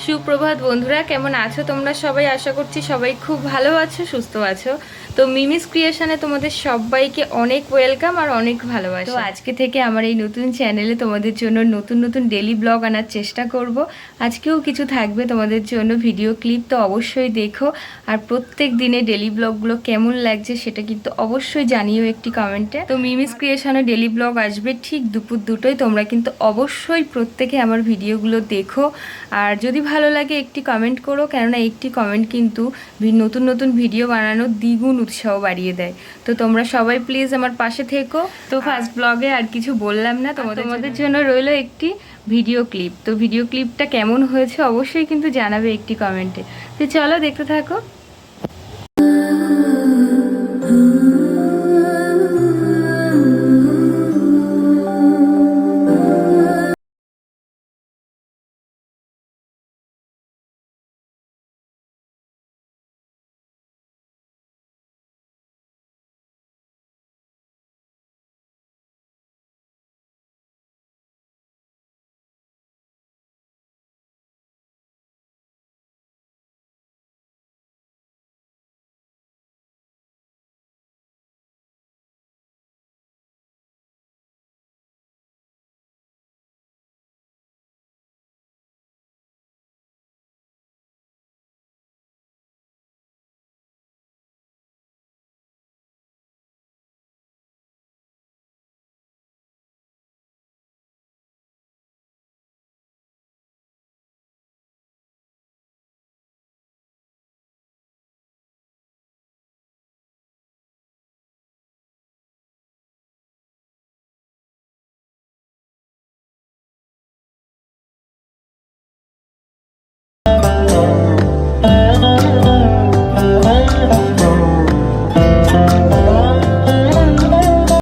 সুপ্রভাত বন্ধুরা, কেমন আছো তোমরা সবাই? আশা করছি সবাই খুব ভালো আছো, সুস্থ আছো। তো মিমিস ক্রিয়েশনে তোমাদের সবাইকে অনেক ওয়েলকাম আর অনেক ভালোবাসা। তো আজকে থেকে আমার এই নতুন চ্যানেলে তোমাদের জন্য নতুন নতুন ডেলি ব্লগ আনার চেষ্টা করব। আজকেও কিছু থাকবে তোমাদের জন্য ভিডিও ক্লিপ, তো অবশ্যই দেখো। আর প্রত্যেক দিনে ডেলি ব্লগগুলো কেমন লাগছে সেটা কিন্তু অবশ্যই জানিও একটি কমেন্টে। তো মিমিস ক্রিয়েশনে ডেলি ব্লগ আসবে ঠিক দুপুর 2টোয়। তোমরা কিন্তু অবশ্যই প্রত্যেকে আমার ভিডিওগুলো দেখো, আর যদি ভালো লাগে একটি কমেন্ট করো, কেননা একটি কমেন্ট কিন্তু নতুন নতুন ভিডিও বানানোর দ্বিগুণ উৎসাহ বাড়িয়ে দেয়। তো তোমরা সবাই প্লিজ আমার পাশে থেকো। তো ফার্স্ট ব্লগে আর কিছু বললাম না, তোমাদের জন্য রইলো একটি ভিডিও ক্লিপ। তো ভিডিও ক্লিপটা কেমন হয়েছে অবশ্যই কিন্তু জানাবে একটি কমেন্টে। তো চলো দেখতে থাকো।